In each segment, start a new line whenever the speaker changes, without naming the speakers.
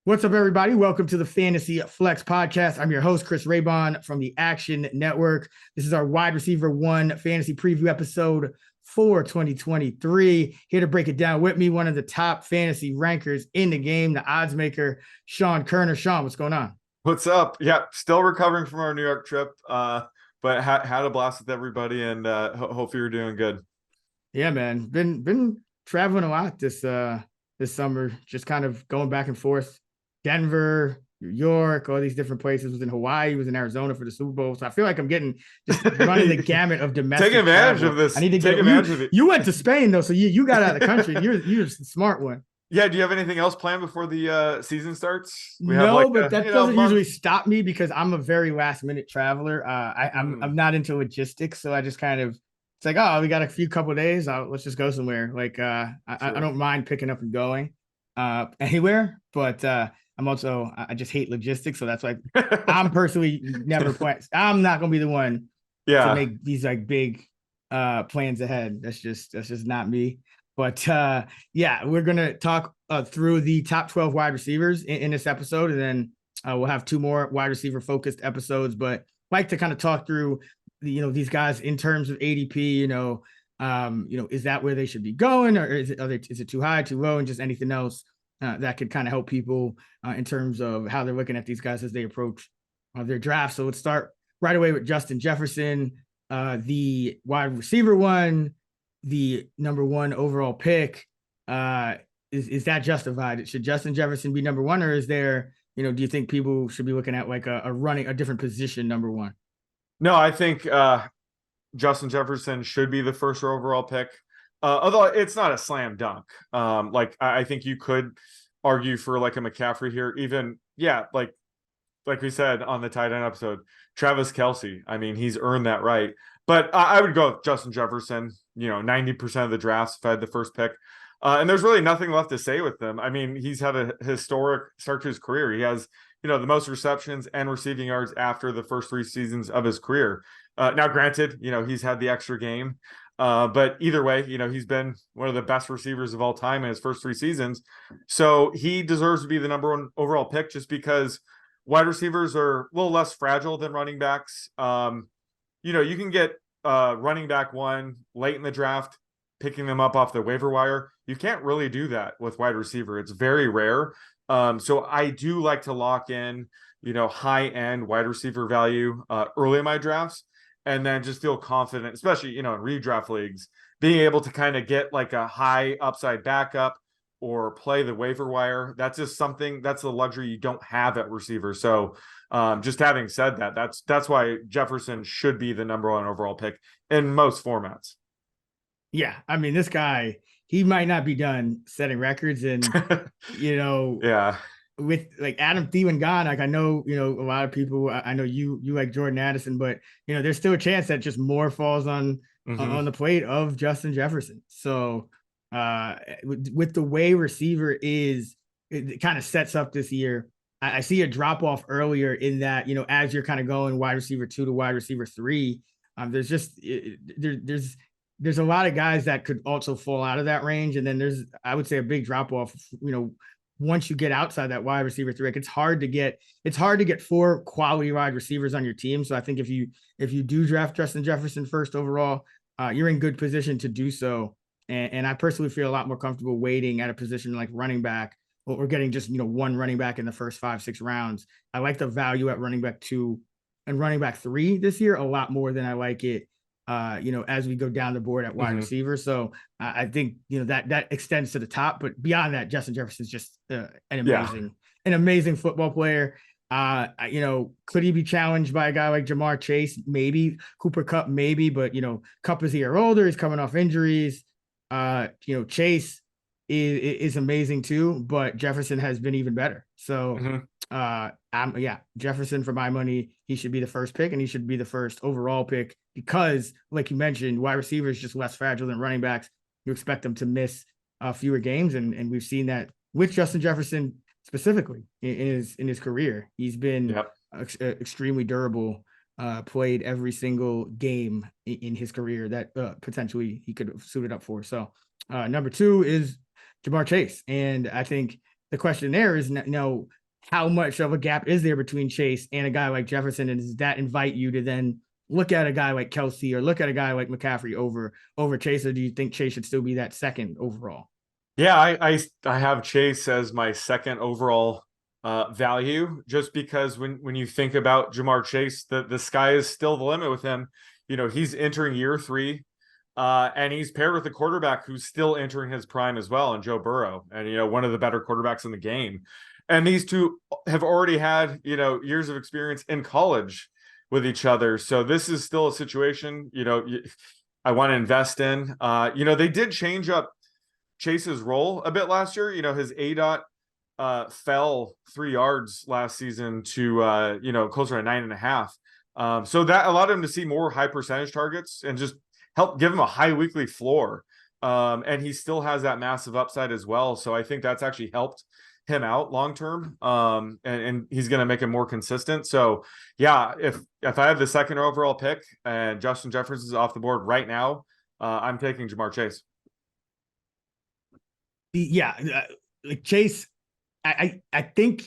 What's up, everybody? Welcome to the Fantasy Flex Podcast. I'm your host, Chris Raybon from the Action Network. This is our wide receiver one fantasy preview episode for 2023. Here to break it down with me, one of the top fantasy rankers in the game, the odds maker, Sean Kerner. Sean, what's going on?
What's up? Yeah, still recovering from our New York trip, but had a blast with everybody, and hope you're doing good.
Yeah, man. Been traveling a lot this summer, just kind of going back and forth. Denver, New York, all these different places. Was in Hawaii, was in Arizona for the Super Bowl. So I feel like I'm getting just running the gamut of domestic.
Take advantage
travel.
of this.
I need to take advantage of it. You went to Spain though, so you got out of the country. You're a smart one.
Yeah. Do you have anything else planned before the season starts?
But that doesn't usually stop me because I'm a very last minute traveler. I'm not into logistics, so I just kind of it's like, oh, we got a couple of days. Let's just go somewhere. Like I don't mind picking up and going anywhere, but I just hate logistics, so that's why I'm personally never plan. I'm not gonna be the one to make these like big plans ahead. That's just not me. But we're gonna talk through the top 12 wide receivers in this episode, and then we'll have two more wide receiver focused episodes. But I'd like to kind of talk through these guys in terms of ADP. Is that where they should be going, or is it too high, too low, and just anything else that could kind of help people in terms of how they're looking at these guys as they approach their draft. So let's start right away with Justin Jefferson, the wide receiver one, the number one overall pick. Is that justified? Should Justin Jefferson be number one, or is there, do you think people should be looking at like a different position number one?
No, I think Justin Jefferson should be the first overall pick. Although it's not a slam dunk. I think you could argue for like a McCaffrey here. Even, like we said on the tight end episode, Travis Kelce. I mean, he's earned that right. But I would go with Justin Jefferson, 90% of the drafts if I had the first pick. And there's really nothing left to say with them. I mean, he's had a historic start to his career. He has, the most receptions and receiving yards after the first 3 seasons of his career. Now, granted, he's had the extra game. But either way, he's been one of the best receivers of all time in his first 3 seasons. So he deserves to be the number one overall pick just because wide receivers are a little less fragile than running backs. You can get running back one late in the draft, picking them up off the waiver wire. You can't really do that with wide receiver. It's very rare. So I do like to lock in, high end wide receiver value early in my drafts. And then just feel confident, especially, in redraft leagues, being able to kind of get like a high upside backup or play the waiver wire. That's just that's a luxury you don't have at receiver. So just having said that, that's why Jefferson should be the number one overall pick in most formats.
Yeah. I mean, this guy, he might not be done setting records and, with like Adam Thielen gone, like I know, a lot of people, I know you like Jordan Addison, but there's still a chance that just more falls on the plate of Justin Jefferson. So with the way receiver is, it kind of sets up this year. I see a drop off earlier in that, as you're kind of going wide receiver 2 to wide receiver 3, there's just there's a lot of guys that could also fall out of that range. And then there's, I would say, a big drop off, once you get outside that wide receiver 3, like it's hard to get 4 quality wide receivers on your team. So I think if you do draft Justin Jefferson first overall, you're in good position to do so. And I personally feel a lot more comfortable waiting at a position like running back or getting just, one running back in the first 5-6 rounds. I like the value at running back 2 and running back 3 this year a lot more than I like it, as we go down the board at wide receiver. So I think, that extends to the top, but beyond that, Justin Jefferson is just an amazing football player. Could he be challenged by a guy like Jamar Chase? Maybe. Cooper Kupp, maybe, but, Kupp is a year older. He's coming off injuries. Chase is amazing too, but Jefferson has been even better. So, Jefferson, for my money, he should be the first pick and he should be the first overall pick because, like you mentioned, wide receiver is just less fragile than running backs. You expect them to miss fewer games, and we've seen that with Justin Jefferson specifically in his career. He's been extremely durable, played every single game in his career that potentially he could have suited up for. So number 2 is Jamar Chase, and I think the question there is, how much of a gap is there between Chase and a guy like Jefferson? And does that invite you to then look at a guy like Kelsey or look at a guy like McCaffrey over Chase? Or do you think Chase should still be that second overall?
Yeah, I have Chase as my second overall value, just because when you think about Jamar Chase, the sky is still the limit with him. He's entering year 3, and he's paired with a quarterback who's still entering his prime as well, and Joe Burrow, and one of the better quarterbacks in the game. And these two have already had years of experience in college with each other. So this is still a situation I want to invest in. They did change up Chase's role a bit last year. His ADOT fell 3 yards last season to closer to 9.5. So that allowed him to see more high percentage targets and just help give him a high weekly floor. And he still has that massive upside as well. So I think that's actually helped him out long term. And he's going to make him more consistent. So yeah, if I have the second overall pick and Justin Jefferson is off the board right now, I'm taking Jamar Chase.
Yeah, like Chase, I think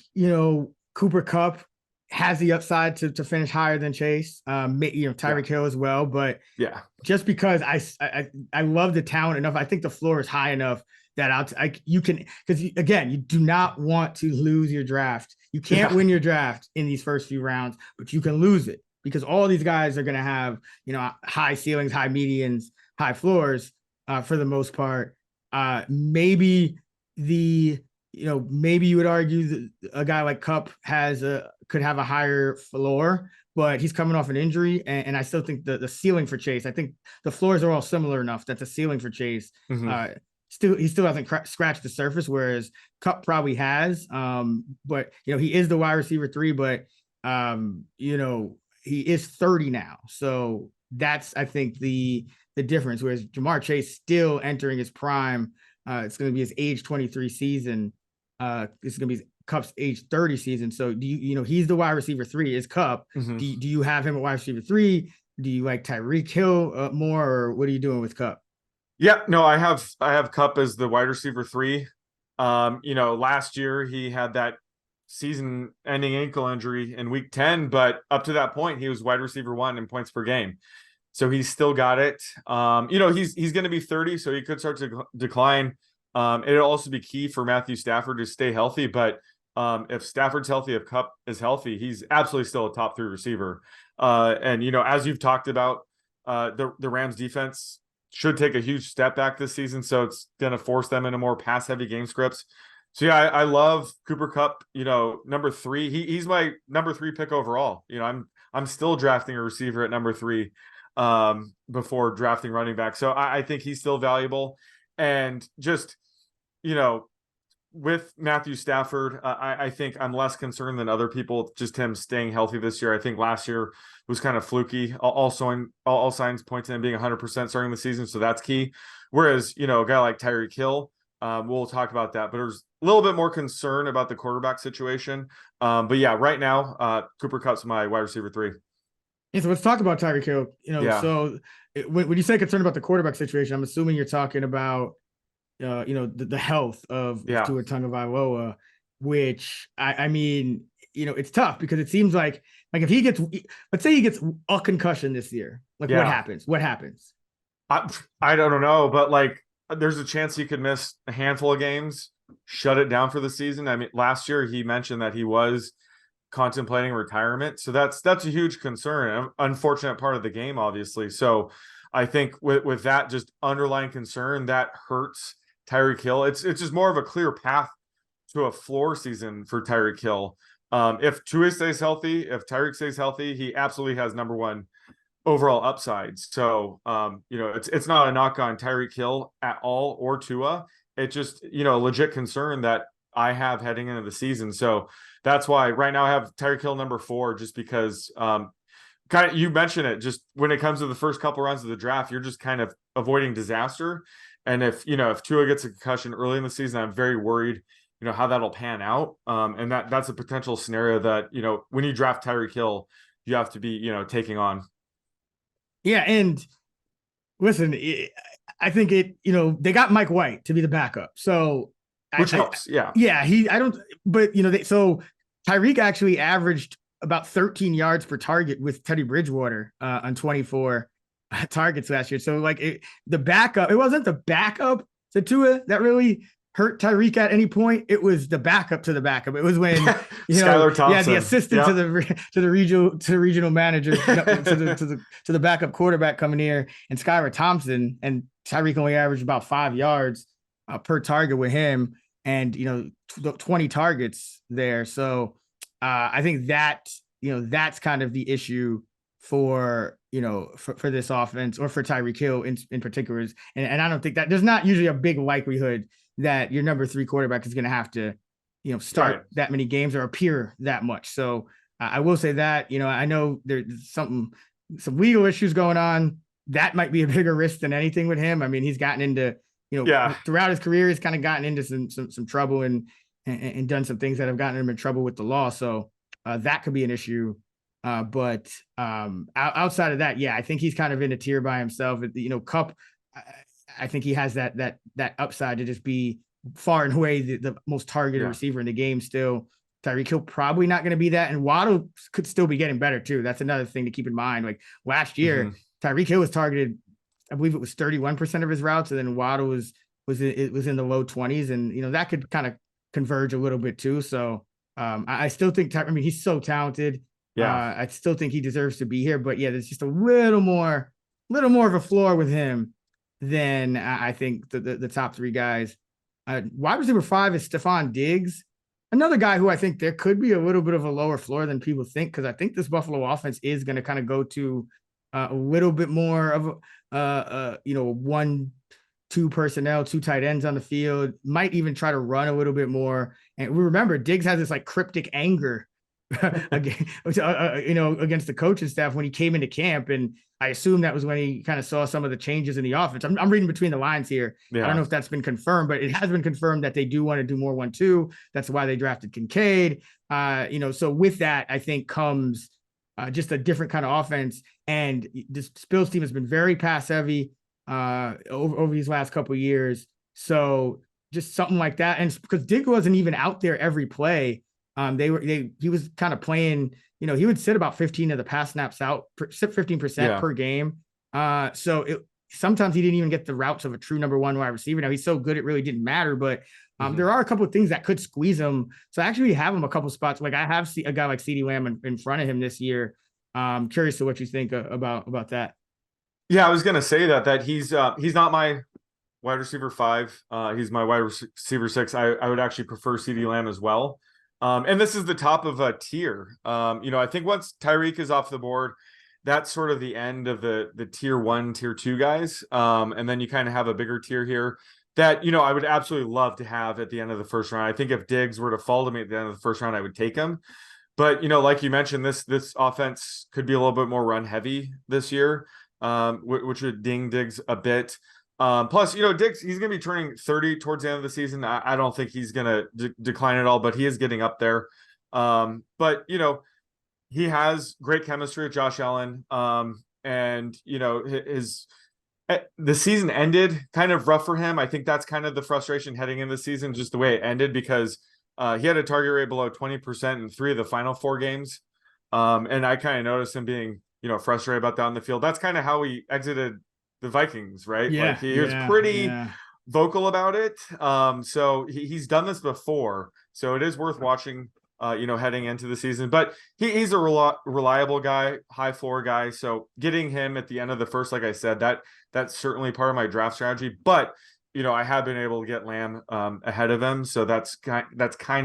Cooper Kupp has the upside to finish higher than Chase. Tyreek Hill as well, but
yeah,
just because I love the talent enough, I think the floor is high enough that you can, because again, you do not want to lose your draft. You can't win your draft in these first few rounds, but you can lose it because all these guys are going to have high ceilings, high medians, high floors for the most part. Maybe maybe you would argue that a guy like Kupp could have a higher floor, but he's coming off an injury, and I still think the ceiling for Chase, I think the floors are all similar enough that the ceiling for Chase, he still hasn't scratched the surface, whereas Kupp probably has. But he is the wide receiver 3, but he is 30 now, so that's I think the difference. Whereas Jamar Chase still entering his prime. It's going to be his age 23 season. It's going to be Kupp's age 30 season. So do he's the wide receiver 3 is Kupp. Do you have him at wide receiver 3? Do you like Tyreek Hill more, or what are you doing with Kupp?
Yeah, no, I have Kupp as the wide receiver 3. Last year he had that season-ending ankle injury in week 10, but up to that point he was wide receiver 1 in points per game. So he's still got it. He's going to be 30, so he could start to decline. It'll also be key for Matthew Stafford to stay healthy. But if Stafford's healthy, if Kupp is healthy, he's absolutely still a top 3 receiver. And as you've talked about, the Rams defense should take a huge step back this season. So it's going to force them into more pass-heavy game scripts. So yeah, I love Cooper Kupp. Number 3. He's my number 3 pick overall. I'm still drafting a receiver at number 3. Before drafting running back. So I think he's still valuable. And just, with Matthew Stafford, I think I'm less concerned than other people, just him staying healthy this year. I think last year was kind of fluky. All signs point to him being 100% starting the season. So that's key. Whereas, a guy like Tyreek Hill, we'll talk about that, but there's a little bit more concern about the quarterback situation. But yeah, right now, Cooper Kupp's my wide receiver 3.
Yeah, so let's talk about Tyreek Hill. So when you say concerned about the quarterback situation, I'm assuming you're talking about, the health of Tua Tagovailoa, which I mean, it's tough because it seems like if he gets, let's say he gets a concussion this year, what happens? What happens?
I don't know, but there's a chance he could miss a handful of games, shut it down for the season. I mean, last year he mentioned that he was contemplating retirement. So that's a huge concern, an unfortunate part of the game, obviously. So I think with that just underlying concern, that hurts Tyreek Hill. It's just more of a clear path to a floor season for Tyreek Hill. If Tua stays healthy, if Tyreek stays healthy, he absolutely has number 1 overall upside. So, it's not a knock on Tyreek Hill at all or Tua. It's just, a legit concern that I have heading into the season. So that's why right now I have Tyreek Hill number 4, just because you mentioned it, just when it comes to the first couple rounds of the draft, you're just kind of avoiding disaster. And if Tua gets a concussion early in the season, I'm very worried, how that'll pan out. And that's a potential scenario that, when you draft Tyreek Hill, you have to be, taking on.
Yeah. And listen, I think they got Mike White to be the backup. So
which helps. Yeah.
Yeah. I don't, but so Tyreek actually averaged about 13 yards per target with Teddy Bridgewater on 24 targets last year. So like the backup, it wasn't the backup to Tua that really hurt Tyreek at any point. It was the backup to the backup. It was when
Skylar Thompson,
the assistant to the regional manager to the backup quarterback coming here, and Skylar Thompson, and Tyreek only averaged about 5 yards per target with him, and 20 targets there. So I think that that's kind of the issue for for this offense, or for Tyreek Hill in particular. And I don't think that there's not usually a big likelihood that your number 3 quarterback is going to have to, start that many games or appear that much. So I will say that, I know there's some legal issues going on. That might be a bigger risk than anything with him. I mean, he's gotten into, throughout his career, he's kind of gotten into some trouble and done some things that have gotten him in trouble with the law. So that could be an issue. But outside of that, I think he's kind of in a tier by himself. Kupp, I think he has that upside to just be far and away the most targeted receiver in the game still. Tyreek Hill probably not going to be that, and Waddle could still be getting better too. That's another thing to keep in mind. Like last year, Tyreek Hill was targeted, I believe it was 31% of his routes, and then Waddle was in the low 20s, and that could kind of converge a little bit too. So I still think he's so talented. I still think he deserves to be here, but there's just a little more of a floor with him than I think the top 3 guys. Wide receiver 5 is Stefon Diggs, another guy who I think there could be a little bit of a lower floor than people think, because I think this Buffalo offense is going to kind of go to a little bit more of 1-2 personnel, 2 tight ends on the field, might even try to run a little bit more. And we remember Diggs has this like cryptic anger against the coaching staff when he came into camp, and I assume that was when he kind of saw some of the changes in the offense. I'm reading between the lines here. I don't know if that's been confirmed, but it has been confirmed that they do want to do more 1-2. That's why they drafted Kincaid. So with that, I think comes just a different kind of offense. And this Bills team has been very pass heavy over these last couple of years. So just something like that, and because Diggs wasn't even out there every play. He was kind of playing, he would sit about 15 of the pass snaps out, 15% per game. So sometimes he didn't even get the routes of a true number 1 wide receiver. Now he's so good, it really didn't matter, but there are a couple of things that could squeeze him. So I actually have him a couple spots. Like I have a guy like CeeDee Lamb in front of him this year. Curious to what you think about that.
Yeah, I was going to say that he's not my wide receiver 5. He's my wide receiver 6. I would actually prefer CeeDee Lamb as well. And this is the top of a tier. I think once Tyreek is off the board, that's sort of the end of the tier 1, tier 2 guys. And then you kind of have a bigger tier here that, I would absolutely love to have at the end of the first round. I think if Diggs were to fall to me at the end of the first round, I would take him. But, like you mentioned, this offense could be a little bit more run heavy this year, which would ding Diggs a bit. Plus, Diggs, he's going to be turning 30 towards the end of the season. I don't think he's going to decline at all, but he is getting up there. But, he has great chemistry with Josh Allen. And, the season ended kind of rough for him. I think that's kind of the frustration heading in the season, just the way it ended, because he had a target rate below 20% in 3 of the final 4 games. And I kind of noticed him being, frustrated about that on the field. That's kind of how he exited the Vikings, right?
Yeah,
he was pretty vocal about it. So he's done this before, so it is worth watching, heading into the season. But he's a reliable guy, high floor guy. So getting him at the end of the first, like I said, that's certainly part of my draft strategy. But I have been able to get Lamb ahead of him, so that's kind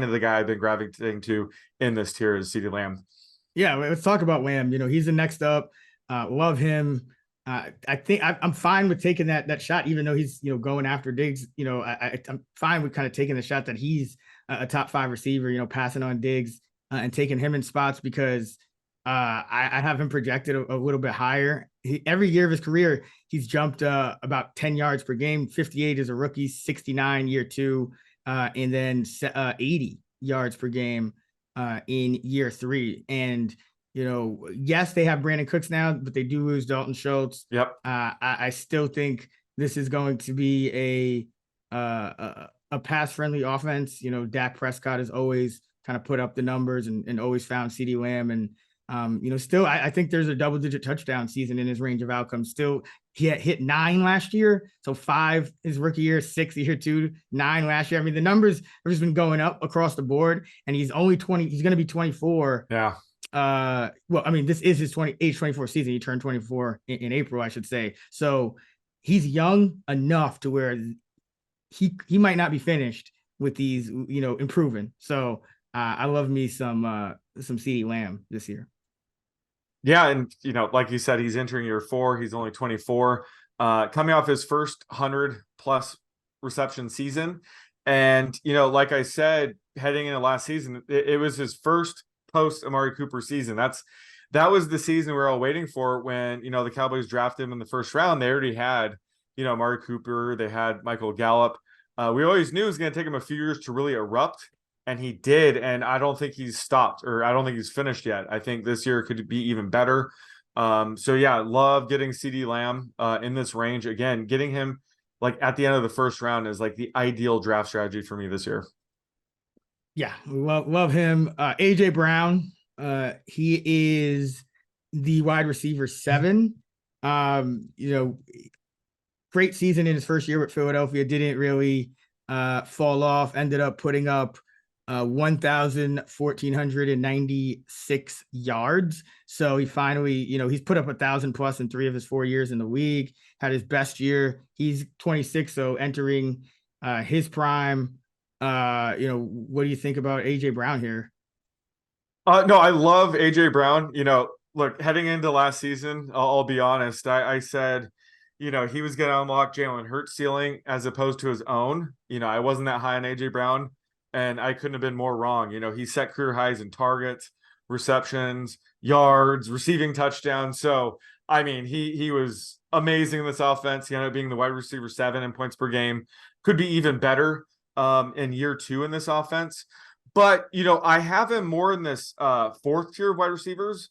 of the guy I've been gravitating to in this tier is CeeDee Lamb.
Yeah, let's talk about Lamb. He's the next up. Love him. I think I'm fine with taking that shot, even though he's going after Diggs. I'm fine with kind of taking the shot that he's a top 5 receiver. Passing on Diggs and taking him in spots, because I have him projected a little bit higher. Every year of his career, he's jumped about 10 yards per game. 58 as a rookie, 69 year 2, and then 80 yards per game in year 3. And yes, they have Brandon Cooks now, but they do lose Dalton Schultz.
Yep.
I still think this is going to be a a pass friendly offense. Dak Prescott has always kind of put up the numbers and always found CeeDee Lamb. And, still, I think there's a double-digit touchdown season in his range of outcomes. Still, he had hit 9 last year. So 5 his rookie year, 6 year 2, 9 last year. I mean, the numbers have just been going up across the board. And he's only 20. He's going to be 24.
Yeah.
Well, I mean, this is his age 24 season. He turned 24 in April, I should say. So he's young enough to where he might not be finished with these, improving. So I love me some CeeDee Lamb this year.
Yeah, and like you said, he's entering year 4. He's only 24, coming off his first 100+ reception season. And like I said, heading into last season, it was his first post Amari Cooper season. That was the season we were all waiting for when the Cowboys drafted him in the first round. They already had Amari Cooper, they had Michael Gallup. We always knew it was going to take him a few years to really erupt. And he did, and I don't think he's stopped, or I don't think he's finished yet. I think this year could be even better. So yeah, love getting CeeDee Lamb in this range. Again, getting him like at the end of the first round is like the ideal draft strategy for me this year.
Yeah, love him. AJ Brown, he is the wide receiver 7. Great season in his first year with Philadelphia. Didn't really fall off. Ended up putting up 1,496 yards. So he finally, he's put up 1,000+ in 3 of his 4 years in the league. Had his best year. He's 26, so entering his prime. What do you think about AJ Brown here?
No, I love AJ Brown. Look, heading into last season, I'll be honest. I said, he was going to unlock Jalen Hurts' ceiling as opposed to his own. I wasn't that high on AJ Brown. And I couldn't have been more wrong. He set career highs in targets, receptions, yards, receiving touchdowns. So, I mean, he was amazing in this offense. He ended up being the wide receiver 7 in points per game. Could be even better in year 2 in this offense. But, I have him more in this 4th tier of wide receivers.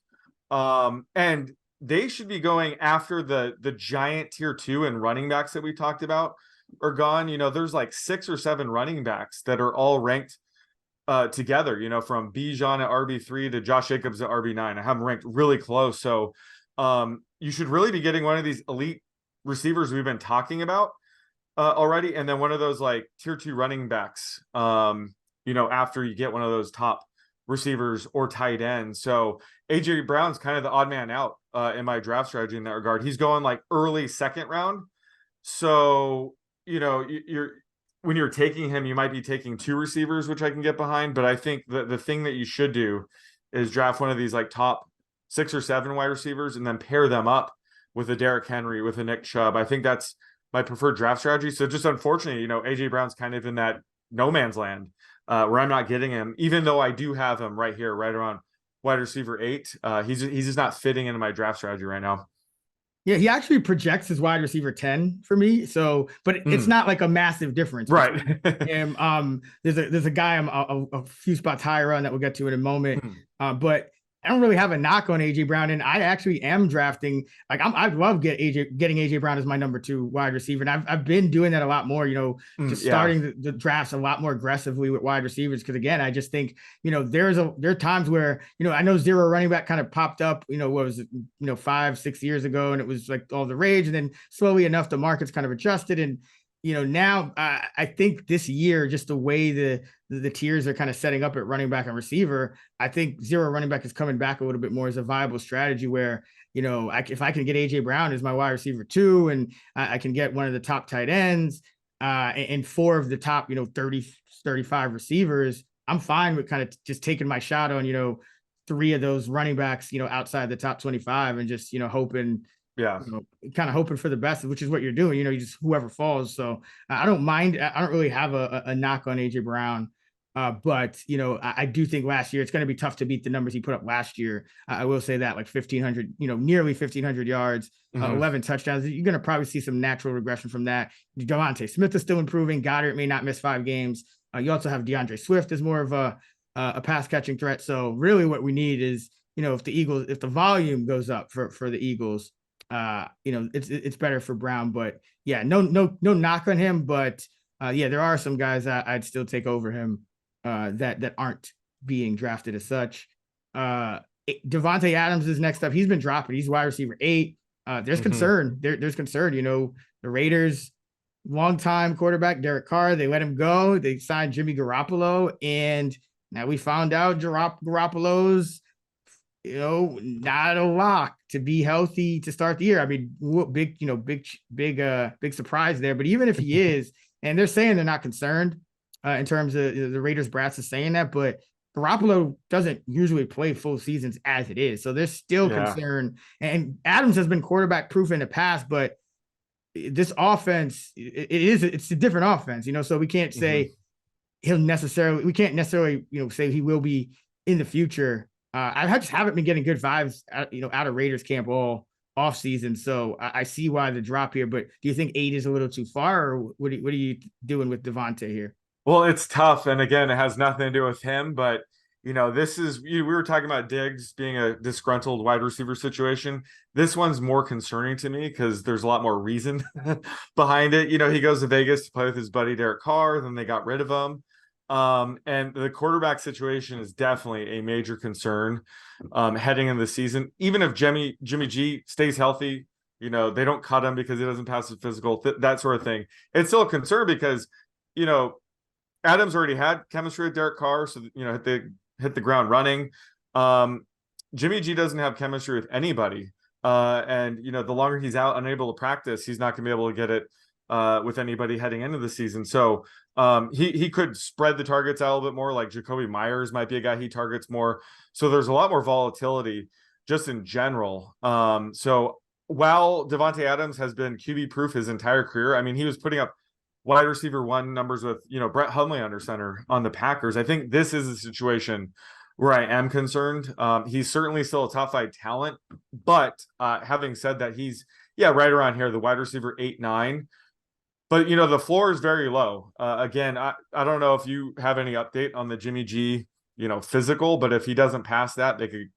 And they should be going after the giant tier 2 and running backs that we talked about are gone. There's like 6 or 7 running backs that are all ranked together, from Bijan at RB3 to Josh Jacobs at RB9. I have them ranked really close. So you should really be getting one of these elite receivers we've been talking about already. And then one of those like tier 2 running backs, after you get one of those top receivers or tight ends. So AJ Brown's kind of the odd man out in my draft strategy in that regard. He's going like early 2nd round. So when you're taking him, you might be taking 2 receivers, which I can get behind. But I think the thing that you should do is draft one of these like top 6 or 7 wide receivers and then pair them up with a Derrick Henry, with a Nick Chubb. I think that's my preferred draft strategy. So just unfortunately, AJ Brown's kind of in that no man's land where I'm not getting him, even though I do have him right here, right around wide receiver 8. He's just not fitting into my draft strategy right now.
Yeah, he actually projects as wide receiver 10 for me. So, but it's not like a massive difference.
Right.
And there's a guy I'm a few spots higher on that we'll get to in a moment. But I don't really have a knock on AJ Brown, and I actually am drafting. Like I'd love getting AJ Brown as my number 2 wide receiver, and I've been doing that a lot more. Starting the drafts a lot more aggressively with wide receivers, because again, I just think there are times where I know zero running back kind of popped up. What was it? 5-6 years ago, and it was like all the rage, and then slowly enough the market's kind of adjusted, and now I think this year, just the way the tiers are kind of setting up at running back and receiver, I think zero running back is coming back a little bit more as a viable strategy where, if I can get AJ Brown as my wide receiver 2, and I can get one of the top tight ends and 4 of the top, 30, 35 receivers, I'm fine with kind of just taking my shot on, 3 of those running backs, outside the top 25 and just, hoping, kind of hoping for the best, which is what you're doing. You just whoever falls. So I don't mind. I don't really have a knock on AJ Brown, but I do think last year it's going to be tough to beat the numbers he put up last year. I will say that, like 1,500, nearly 1,500 yards, 11 touchdowns. You're going to probably see some natural regression from that. Devontae Smith is still improving. Goddard may not miss 5 games. You also have DeAndre Swift as more of a pass catching threat. So really, what we need is if the volume goes up for the Eagles. It's better for Brown, but yeah, no knock on him, but yeah, there are some guys I'd still take over him that aren't being drafted as such. Davante Adams is next up. He's been dropping. He's wide receiver 8. There's concern. There's concern. The Raiders, longtime quarterback Derek Carr, they let him go. They signed Jimmy Garoppolo, and now we found out Garoppolo's not a lock to be healthy to start the year. I mean, big surprise there. But even if he is, and they're saying they're not concerned in terms of the Raiders brass is saying that, but Garoppolo doesn't usually play full seasons as it is. So there's still concern. And Adams has been quarterback proof in the past, but this offense, it's a different offense, so we can't say we can't necessarily, say he will be in the future. I just haven't been getting good vibes, out of Raiders camp all off season. So I see why the drop here, but do you think 8 is a little too far, or what are you doing with Davante here?
Well, it's tough. And again, it has nothing to do with him, but we were talking about Diggs being a disgruntled wide receiver situation. This one's more concerning to me because there's a lot more reason behind it. He goes to Vegas to play with his buddy Derek Carr, then they got rid of him. And the quarterback situation is definitely a major concern heading into the season. Even if Jimmy G stays healthy, they don't cut him because he doesn't pass the physical, that sort of thing. It's still a concern because, Adams already had chemistry with Derek Carr, so hit the ground running. Jimmy G doesn't have chemistry with anybody, and the longer he's out, unable to practice, he's not going to be able to get it with anybody heading into the season. So he could spread the targets out a little bit more. Like Jacoby Myers might be a guy he targets more. So there's a lot more volatility just in general. So while Davante Adams has been QB proof his entire career, I mean, he was putting up wide receiver 1 numbers with, Brett Hundley under center on the Packers. I think this is a situation where I am concerned. He's certainly still a top 5 talent, but having said that, he's right around here, the wide receiver 8-9. But, the floor is very low. Again, I don't know if you have any update on the Jimmy G, physical, but if he doesn't pass that, they could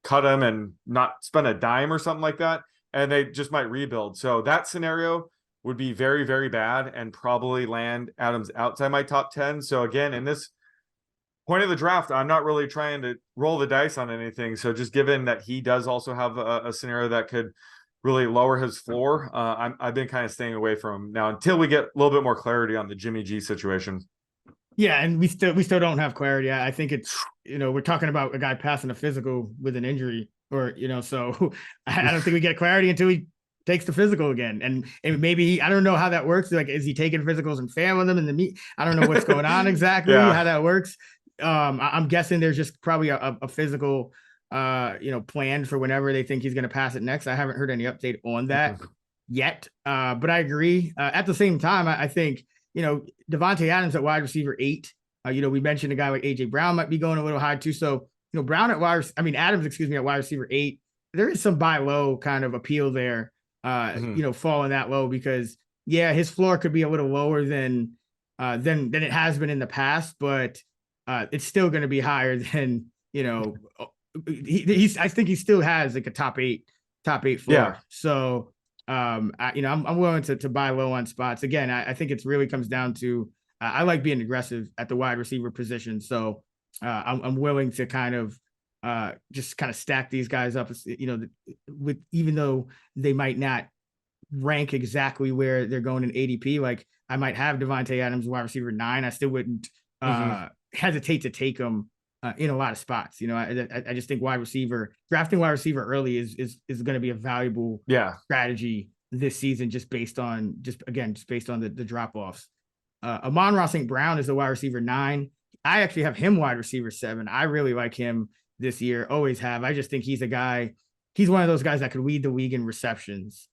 cut him and not spend a dime or something like that, and they just might rebuild. So that scenario would be very, very bad and probably land Adams outside my top 10. So again, in this point of the draft, I'm not really trying to roll the dice on anything. So just given that he does also have a scenario that could really lower his floor, I've been kind of staying away from him now until we get a little bit more clarity on the Jimmy G situation.
Yeah, and we still don't have clarity. I think it's, we're talking about a guy passing a physical with an injury, or so I don't think we get clarity until he takes the physical again. And maybe I don't know how that works. Like, is he taking physicals and failing them in the meet? I don't know what's going on exactly, how that works. I'm guessing there's just probably a physical planned for whenever they think he's going to pass it next. I haven't heard any update on that yet. But I agree. At the same time, I think, Davante Adams at wide receiver 8, we mentioned a guy like AJ Brown might be going a little high too. So, Brown at Adams, at wide receiver 8, there is some buy low kind of appeal there, falling that low because his floor could be a little lower than it has been in the past, but it's still going to be higher than, I think he still has like a top eight floor. Yeah. So, I'm willing to buy low on spots. Again, I think it really comes down to, I like being aggressive at the wide receiver position. So I'm willing to kind of just kind of stack these guys up, with, even though they might not rank exactly where they're going in ADP. Like I might have Davante Adams wide receiver 9. I still wouldn't hesitate to take him in a lot of spots. I just think drafting wide receiver early is going to be a valuable strategy this season, just based on the drop offs. Amon-Ra St. Brown is the wide receiver 9. I actually have him wide receiver 7. I really like him this year. Always have. I just think he's a guy. He's one of those guys that could lead the league in receptions.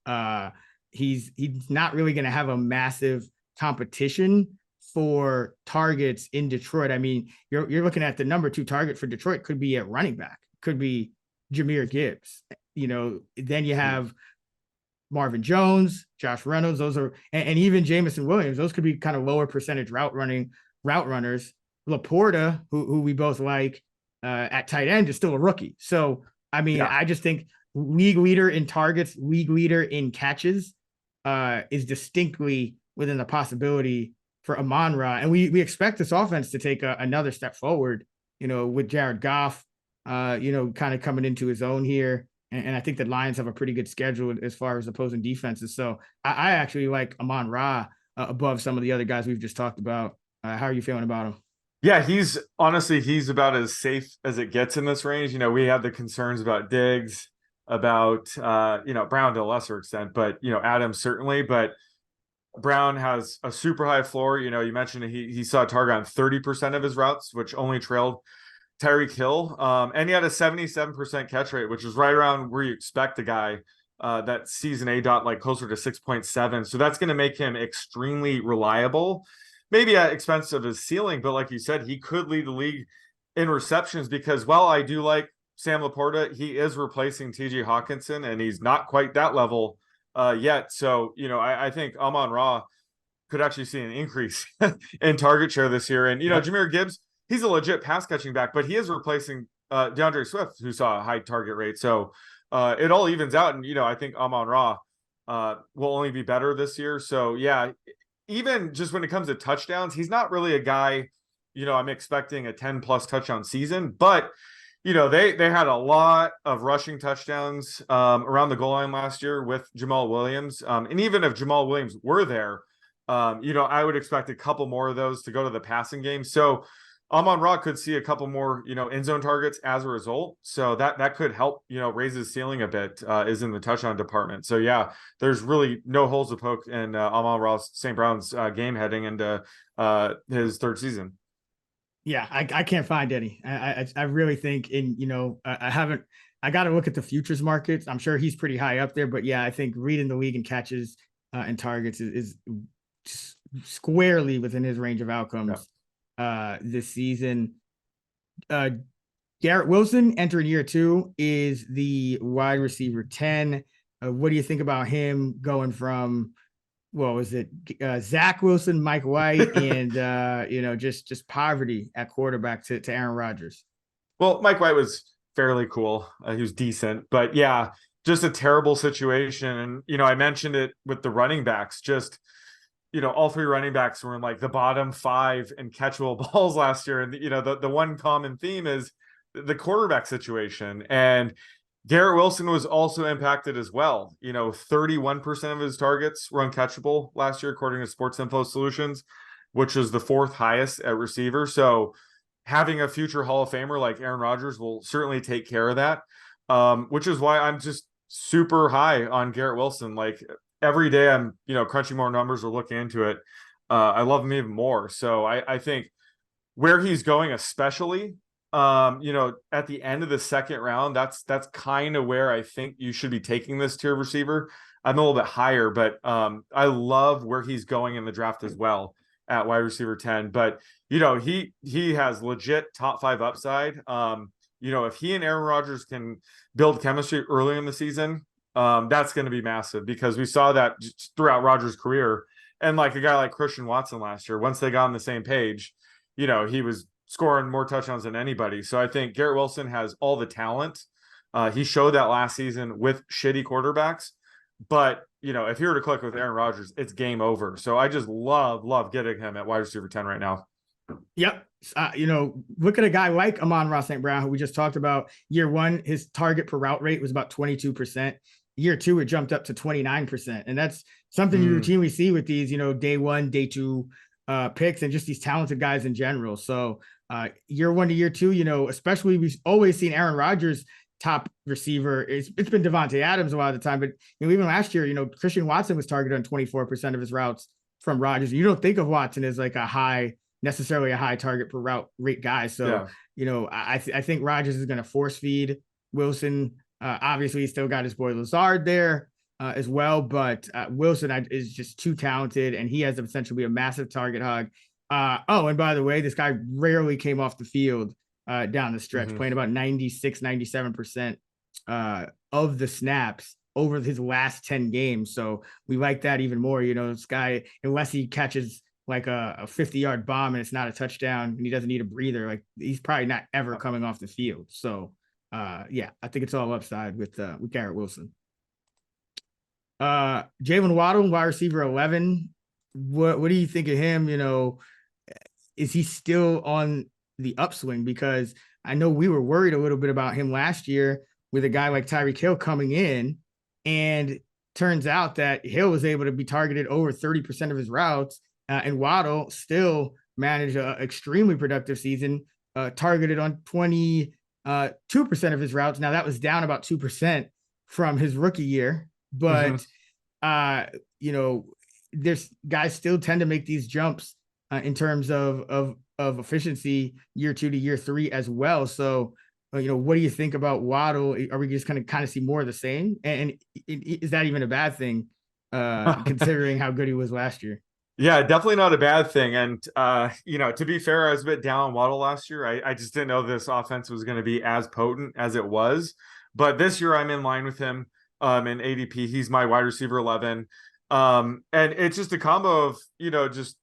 He's not really going to have a massive competition for targets in Detroit. I mean, you're looking at the number 2 target for Detroit could be at running back, could be Jahmyr Gibbs. Then you have Marvin Jones, Josh Reynolds. Those are, and even Jamison Williams. Those could be kind of lower percentage route runners. Laporta, who we both like at tight end, is still a rookie. So I mean, I just think league leader in targets, league leader in catches, is distinctly within the possibility for Amon-Ra. And we expect this offense to take another step forward, with Jared Goff, kind of coming into his own here. And I think the Lions have a pretty good schedule as far as opposing defenses. So I actually like Amon-Ra above some of the other guys we've just talked about. How are you feeling about him?
Yeah, he's about as safe as it gets in this range. We have the concerns about Diggs, about Brown to a lesser extent, but Adams certainly. But Brown has a super high floor. You mentioned he saw a target on 30% of his routes, which only trailed Tyreek Hill. And he had a 77% catch rate, which is right around where you expect a guy that sees an ADOT like closer to 6.7. So that's going to make him extremely reliable, maybe at expense of his ceiling. But like you said, he could lead the league in receptions because while I do like Sam Laporta, he is replacing TJ Hawkinson, and he's not quite that level yet. So, I think Amon-Ra could actually see an increase in target share this year. And, Jahmyr Gibbs, he's a legit pass catching back, but he is replacing DeAndre Swift, who saw a high target rate. So it all evens out. And, I think Amon-Ra will only be better this year. So, yeah, even just when it comes to touchdowns, he's not really a guy, I'm expecting a 10+ touchdown season, but they had a lot of rushing touchdowns around the goal line last year with Jamal Williams. And even if Jamal Williams were there, I would expect a couple more of those to go to the passing game. So Amon-Ra could see a couple more, end zone targets as a result. So that could help, raise his ceiling a bit, is in the touchdown department. So yeah, there's really no holes to poke in Amon-Ra St. Brown's game heading into his third season.
Yeah, I can't find any. I really think I got to look at the futures markets. I'm sure he's pretty high up there, but yeah, I think reading the league and catches and targets is squarely within his range of outcomes this season. Garrett Wilson entering year 2 is the wide receiver 10. What do you think about him going from, what was it, Zach Wilson, Mike White, and just poverty at quarterback to Aaron Rodgers?
Well, Mike White was fairly cool. He was decent, but yeah, just a terrible situation. And I mentioned it with the running backs. Just all 3 running backs were in like the bottom 5 in catchable balls last year. And the one common theme is the quarterback situation. And Garrett Wilson was also impacted as well. 31% of his targets were uncatchable last year, according to Sports Info Solutions, which is the 4th highest at receiver. So having a future Hall of Famer like Aaron Rodgers will certainly take care of that, which is why I'm just super high on Garrett Wilson. Like every day I'm, crunching more numbers or looking into it. I love him even more. So I think where he's going, especially, at the end of the second round, that's kind of where I think you should be taking this tier receiver. I'm a little bit higher, but I love where he's going in the draft as well at wide receiver 10. But he has legit top 5 upside. If he and Aaron Rodgers can build chemistry early in the season, that's going to be massive, because we saw that throughout Rodgers' career. And like a guy like Christian Watson last year, once they got on the same page, he was scoring more touchdowns than anybody. So I think Garrett Wilson has all the talent. He showed that last season with shitty quarterbacks. But, if he were to click with Aaron Rodgers, it's game over. So I just love getting him at wide receiver 10 right now.
Yep. Look at a guy like Amon-Ra St. Brown, who we just talked about. Year 1, his target per route rate was about 22%. Year 2, it jumped up to 29%. And that's something you routinely see with these, day 1, day 2 picks, and just these talented guys in general. So year 1 to year 2, especially we've always seen Aaron Rodgers top receiver. It's been Davante Adams a lot of the time, but even last year, Christian Watson was targeted on 24% of his routes from Rodgers. You don't think of Watson as like necessarily a high target per route rate guy. So, I think Rodgers is going to force feed Wilson. Obviously, he's still got his boy Lazard there as well, but Wilson is just too talented, and he has the potential to be a massive target hog. And by the way, this guy rarely came off the field down the stretch, playing about 96, 97% of the snaps over his last 10 games. So we like that even more. This guy, unless he catches like a 50-yard bomb and it's not a touchdown and he doesn't need a breather, like he's probably not ever coming off the field. So I think it's all upside with Garrett Wilson. Jaylen Waddle, wide receiver 11. what do you think of him? Is he still on the upswing? Because I know we were worried a little bit about him last year with a guy like Tyreek Hill coming in, and turns out that Hill was able to be targeted over 30% of his routes, and Waddle still managed an extremely productive season, targeted on 22% of his routes. Now that was down about 2% from his rookie year, but uh, you know, there's guys still tend to make these jumps in terms of efficiency year 2 to year 3 as well. So, what do you think about Waddle? Are we just going to kind of see more of the same? And is that even a bad thing, considering how good he was last year?
Yeah, definitely not a bad thing. And to be fair, I was a bit down on Waddle last year. I just didn't know this offense was going to be as potent as it was. But this year I'm in line with him in ADP. He's my wide receiver 11. And it's just a combo of, just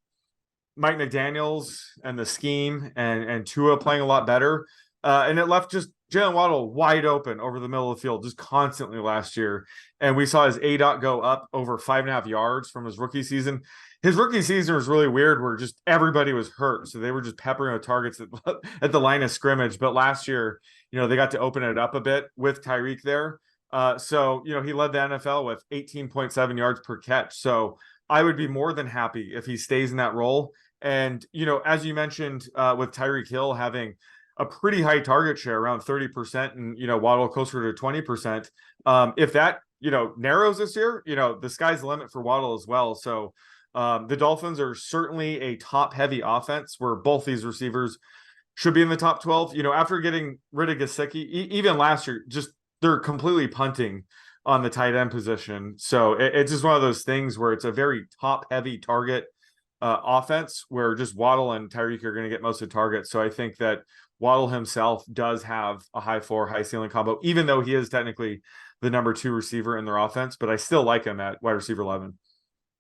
Mike McDaniels and the scheme and Tua playing a lot better. And it left just Jaylen Waddle wide open over the middle of the field just constantly last year. And we saw his ADOT go up over 5.5 yards from his rookie season. His rookie season was really weird where just everybody was hurt. So they were just peppering with targets at the line of scrimmage. But last year, they got to open it up a bit with Tyreek there. So he led the NFL with 18.7 yards per catch. So I would be more than happy if he stays in that role. And, as you mentioned, with Tyreek Hill having a pretty high target share, around 30%, and, Waddle closer to 20%. If that, narrows this year, the sky's the limit for Waddle as well. So the Dolphins are certainly a top heavy offense where both these receivers should be in the top 12. After getting rid of Gesicki, even last year, just they're completely punting on the tight end position. So it's just one of those things where it's a very top heavy target offense where just Waddle and Tyreek are going to get most of the targets. So I think that Waddle himself does have a high floor, high ceiling combo, even though he is technically the number 2 receiver in their offense, but I still like him at wide receiver 11.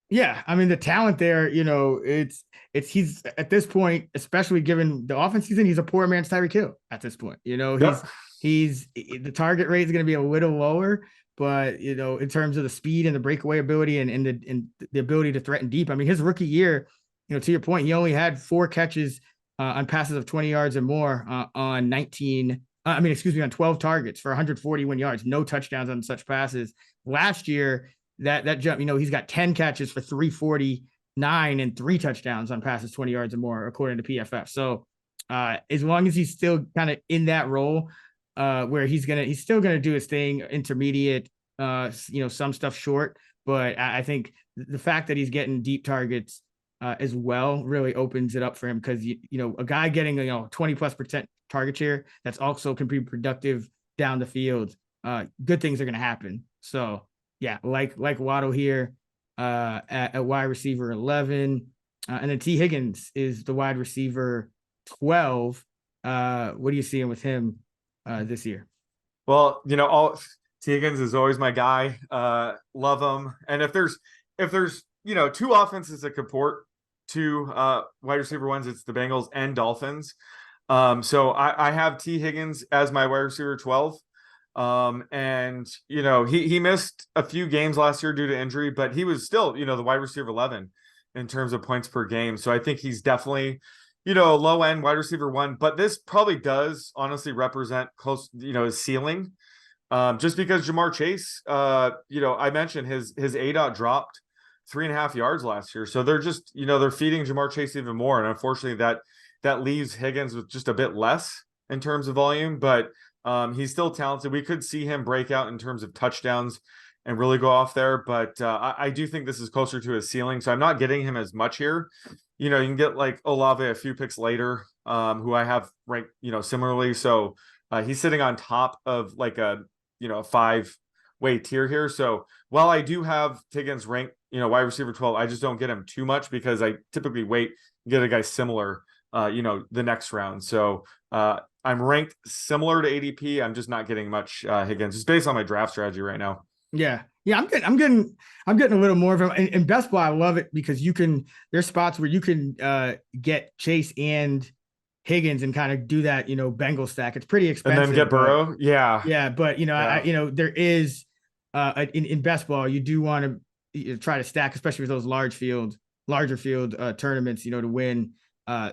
Yeah, I mean the talent there, it's he's at this point, especially given the offense season, he's a poor man's Tyreek Hill at this point.
Yep.
He's the target rate is going to be a little lower, but in terms of the speed and the breakaway ability and the ability to threaten deep. I mean, his rookie year, to your point, he only had 4 catches on passes of 20 yards or more on 12 targets for 141 yards, no touchdowns on such passes. Last year, that jump, he's got 10 catches for 349 and 3 touchdowns on passes 20 yards or more, according to PFF. So as long as he's still kind of in that role where he's still gonna do his thing, intermediate, some stuff short, but I think the fact that he's getting deep targets as well really opens it up for him, because a guy getting 20+% target share that's also can be productive down the field, good things are going to happen. So yeah, like Waddle here at wide receiver 11, and then T Higgins is the wide receiver 12. What are you seeing with him this year?
Well, T Higgins is always my guy. Love him. And if there's 2 offenses that comport 2 wide receiver ones, it's the Bengals and Dolphins. So I have T Higgins as my wide receiver 12. And he missed a few games last year due to injury, but he was still, the wide receiver 11 in terms of points per game. So I think he's definitely, low end wide receiver 1, but this probably does honestly represent close, his ceiling. Just because Jamar Chase, I mentioned his ADOT dropped 3.5 yards last year. So they're just, they're feeding Jamar Chase even more. And unfortunately that leaves Higgins with just a bit less in terms of volume, but he's still talented. We could see him break out in terms of touchdowns and really go off there. But I do think this is closer to his ceiling. So I'm not getting him as much here. You can get like Olave a few picks later, who I have ranked, similarly. So he's sitting on top of like a 5-way tier here. So while I do have Higgins ranked, wide receiver 12, I just don't get him too much because I typically wait and get a guy similar, the next round. So I'm ranked similar to ADP. I'm just not getting much Higgins, just based on my draft strategy right now.
Yeah. I'm getting a little more of him. In best ball, I love it because there's spots where you can get Chase and Higgins and kind of do that, Bengal stack. It's pretty expensive.
And then get Burrow. Yeah.
Yeah. But, there is in best ball, you do want to try to stack, especially with those large fields. larger field tournaments, to win.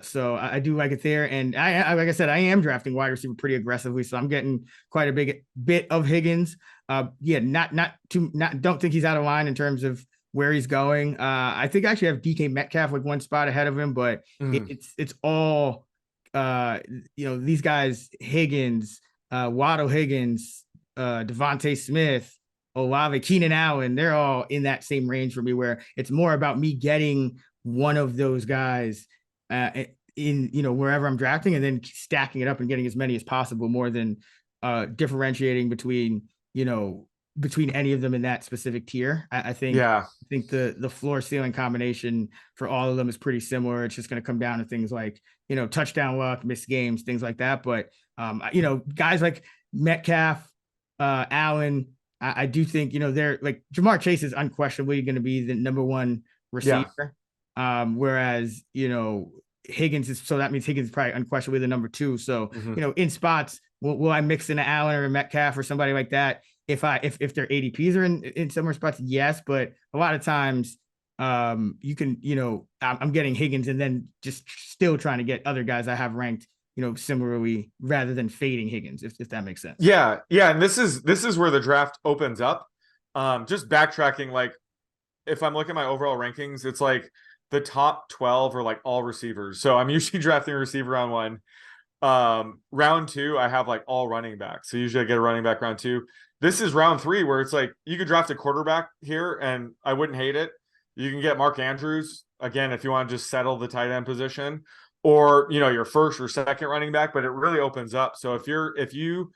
So I do like it there. And I like I said, I am drafting wide receiver pretty aggressively. So I'm getting quite a big bit of Higgins. Don't think he's out of line in terms of where he's going. I think I actually have DK Metcalf like one spot ahead of him, but it's all these guys, Higgins, Waddle, Higgins, Devontae Smith, Olave, Keenan Allen, they're all in that same range for me, where it's more about me getting one of those guys in wherever I'm drafting, and then stacking it up and getting as many as possible, more than differentiating between any of them in that specific tier. I think the floor ceiling combination for all of them is pretty similar. It's just going to come down to things like touchdown luck, missed games, things like that. But guys like Metcalf, Allen, I do think they're like Jamar Chase is unquestionably going to be the number one receiver. Whereas Higgins is, so that means Higgins is probably unquestionably the number two. So in spots, will I mix in an Allen or a Metcalf or somebody like that if their ADPs are in similar spots? Yes, but a lot of times you can I'm getting Higgins and then just still trying to get other guys I have ranked similarly, rather than fading Higgins, if that makes sense.
Yeah, and this is where the draft opens up. Just backtracking, like if I'm looking at my overall rankings, it's like the top 12 are like all receivers. So I'm usually drafting a receiver round one. Round two, I have like all running backs. So usually I get a running back round two. This is round three, where it's like you could draft a quarterback here and I wouldn't hate it. You can get Mark Andrews again if you want to just settle the tight end position, or your first or second running back, but it really opens up. So if you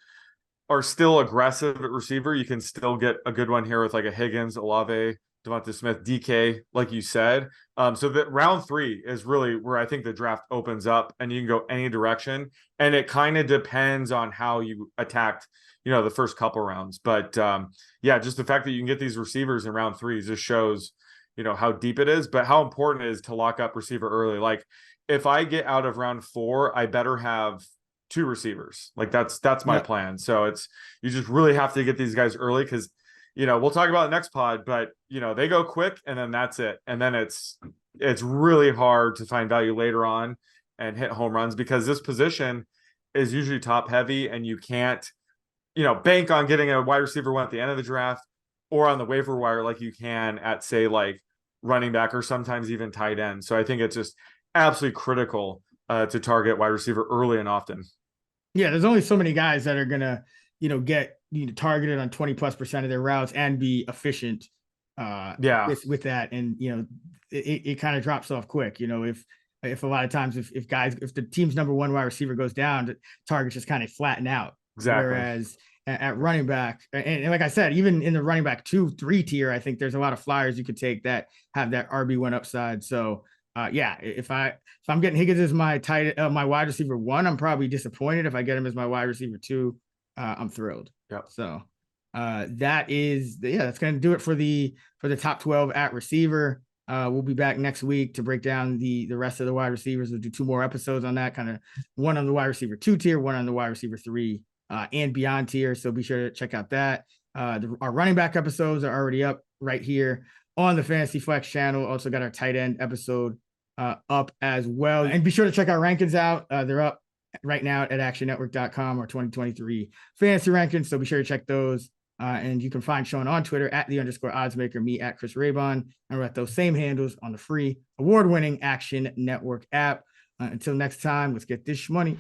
are still aggressive at receiver, you can still get a good one here with like a Higgins, Olave, Devonta Smith, DK, like you said. So that round three is really where I think the draft opens up, and you can go any direction. And it kind of depends on how you attacked, the first couple rounds. But just the fact that you can get these receivers in round three just shows, how deep it is, but how important it is to lock up receiver early. Like if I get out of round four, I better have two receivers. Like that's my plan. So you just really have to get these guys early, because we'll talk about the next pod, but they go quick and then that's it. And then it's really hard to find value later on and hit home runs, because this position is usually top heavy, and you can't, bank on getting a wide receiver one at the end of the draft or on the waiver wire like you can at, say, like running back or sometimes even tight end. So I think it's just absolutely critical to target wide receiver early and often.
Yeah, there's only so many guys that are gonna, get targeted on 20+% of their routes and be efficient. With that, and it kind of drops off quick. If a lot of times if the team's number one wide receiver goes down, the targets just kind of flatten out.
Exactly.
Whereas at running back, and like I said, even in the running back 2-3 tier, I think there's a lot of flyers you could take that have that RB1 upside. So if I'm getting Higgins as my my wide receiver one, I'm probably disappointed. If I get him as my wide receiver two, I'm thrilled.
Yep.
So that's going to do it for the top 12 at receiver. We'll be back next week to break down the rest of the wide receivers. We'll do 2 more episodes on that, kind of one on the wide receiver 2 tier, one on the wide receiver 3 and beyond tier. So be sure to check out that. Our running back episodes are already up right here on the Fantasy Flex channel. Also got our tight end episode up as well. And be sure to check our rankings out. They're up right now at actionnetwork.com, our 2023 fantasy rankings. So be sure to check those. And you can find Sean on Twitter at @_oddsmaker, me at Chris Raybon, and we're at those same handles on the free award-winning Action Network app. Until next time, let's get this money.